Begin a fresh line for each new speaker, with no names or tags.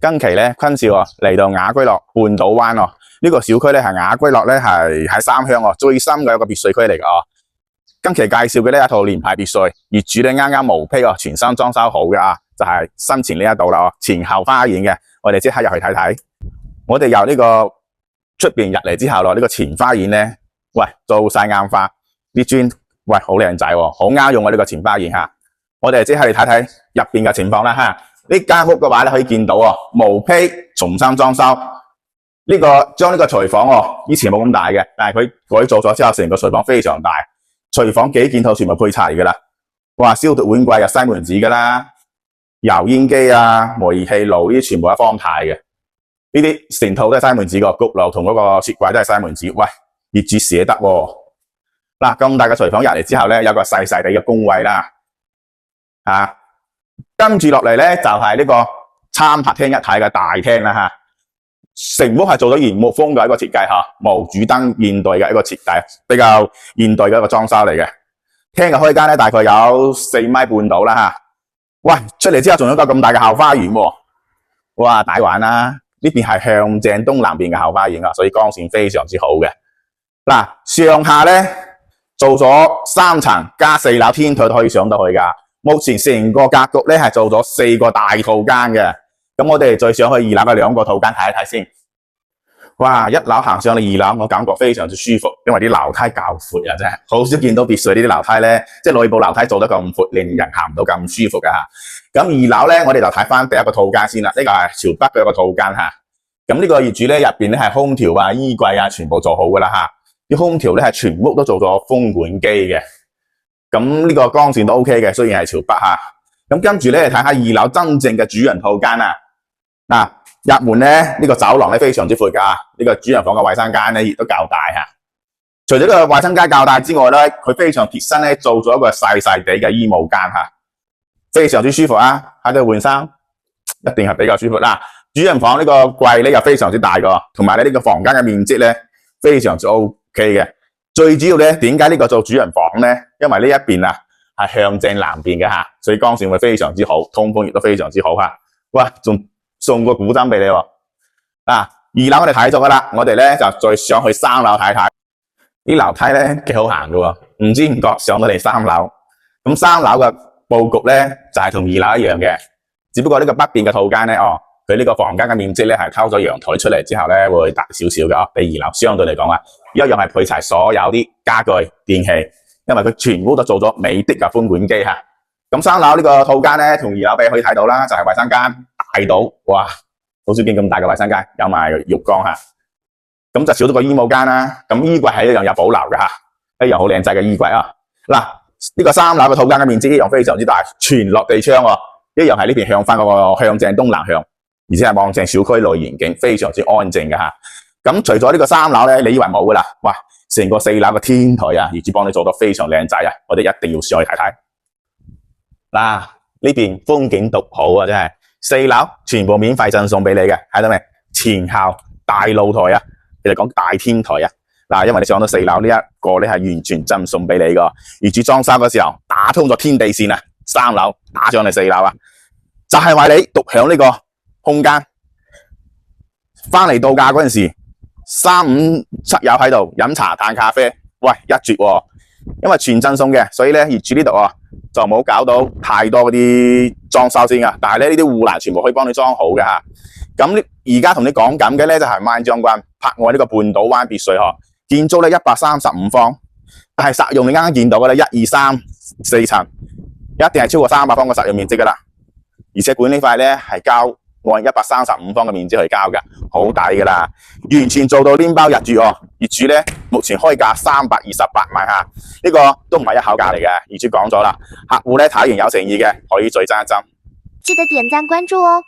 近期咧，坤少嚟到雅居樂半島灣哦，呢個小區咧係雅居樂咧係喺三鄉哦最深嘅一個別墅區嚟嘅哦。今期介紹嘅呢一套聯排別墅，業主咧啱啱毛坯哦，全新裝修好嘅啊，就係身前呢一度啦哦，前後花園嘅，我哋即刻入去睇睇。我哋由呢個出邊入嚟之後咯，呢個前花園咧，喂做晒硬化，啲磚喂好靚仔喎，好啱用啊呢個前花園吓。我哋即刻嚟睇睇入邊嘅情況啦吓。呢間屋嘅話咧，可以見到哦，毛坯重新裝修。呢個將呢個廚房哦，以前冇咁大嘅，但係佢改造咗之後，成個廚房非常大。廚房幾件套全部配齊噶啦，哇！消毒碗櫃又西門子噶啦，油煙機啊、煤氣爐呢啲全部係方太嘅。呢啲成套都係西門子個焗爐同嗰個雪櫃都係西門子。喂，業主捨得喎。嗱，咁大嘅廚房入嚟之後咧，有個細細地嘅工位啦，啊！跟住落嚟咧，就係呢個參客廳一體嘅大廳啦吓。成屋係做咗原木風嘅一個設計吓，無主燈現代嘅一個設計，比較現代嘅一個裝修嚟嘅。廳嘅開間咧，大概有4米半到啦吓。喂，出嚟之後仲有個咁大嘅後花園喎，哇，大玩啦！呢邊係向正東南邊嘅後花園啊，所以光線非常之好嘅。嗱，上下咧做咗3層加4樓天台都可以上到去噶。目前成個格局咧係做咗4個大套間嘅，咁我哋再上去2樓嘅2個套間睇一睇先。哇，一樓行上嚟2樓，我感覺非常之舒服，因為啲樓梯較闊啊，真係好少見到別墅呢啲樓梯咧，即係內部樓梯做得咁闊，令人行唔到咁舒服嘅吓。咁2樓咧，我哋就睇翻第一個套間先啦，呢個係朝北嘅一個套間吓。咁呢個業主咧入邊咧係空調啊、衣櫃啊全部做好噶啦吓，啲空調咧係全屋都做咗風管機嘅。咁呢個光線都 OK 嘅，雖然係朝北吓。咁跟住咧睇下2樓真正嘅主人套間啊。嗱，入門咧呢個走廊咧非常之闊噶，呢個主人房嘅衛生間咧亦都較大吓。除咗呢個衛生間較大之外咧，佢非常貼身咧做咗一個細細地嘅衣帽間吓，非常之舒服啊！喺度換衫一定係比較舒服啦。主人房呢個櫃咧又非常之大個，同埋咧呢個房間嘅面積咧非常之 OK 嘅。最主要咧，點解呢個做主人房咧？因為呢一邊啊係向正南邊嘅吓，所以光線會非常之好，通風亦都非常之好吓。哇，仲送個古箏俾你喎！嗱，2樓我哋睇咗噶啦，我哋咧就再上去3樓睇睇。啲樓梯咧幾好行噶喎，唔知唔覺上到嚟3樓。咁3樓嘅佈局咧就係同2樓一樣嘅，只不過呢個北邊嘅套間咧，佢呢個房間嘅面積咧係偷咗陽台出嚟之後咧會大少少嘅哦，比2樓相對嚟講啊，一樣係配齊所有啲家具電器，因為佢全屋都做咗美的嘅風管機吓。咁3樓呢個套間咧同2樓比可以睇到啦，就係衛生間大到哇，好少見咁大嘅衛生間，有埋浴缸吓。咁就少咗個衣帽間啦。咁衣櫃係一樣有保留嘅吓，一樣好靚仔嘅衣櫃啊。嗱，呢個3樓嘅套間嘅面積一樣非常之大，全落地窗喎，一樣係呢邊向翻嗰個向正東南向，而且係望正小區內環境，非常之安靜嘅吓。咁除咗呢個3樓咧，你以為冇噶啦？哇，成個4樓嘅天台啊，業主幫你做得非常靚仔啊！我哋一定要上去睇睇。嗱，呢邊風景獨好啊，真係4樓全部免費贈送俾你嘅，睇到未？前後大露台啊，你哋講大天台啊。嗱，因為你上到4樓呢一個咧係完全贈送俾你噶，業主裝修嗰時候打通咗天地線啊，3樓打上嚟4樓啊，就係為你獨享呢個空間。翻嚟度假嗰陣時，3、5、7友喺度飲茶嘆咖啡，喂一絕喎！因為全贈送嘅，所以咧業主呢度就冇搞到太多嗰啲裝修先噶。但係咧呢啲護欄全部可以幫你裝好嘅吓。咁而家同你講緊嘅咧就係萬將軍泊岸呢個半島灣別墅建築咧135方，但係實用你啱啱見到嘅咧1、2、3、4層，一定係超過300方嘅實用面積噶啦。而且管理費咧係交按135方嘅面積去交嘅，好抵噶啦，完全做到連包入住哦。業主咧目前開價328萬吓，呢個都唔係一口價嚟嘅，業主講咗啦，客戶咧睇完有誠意嘅可以再爭一爭。
記得點讚關注哦。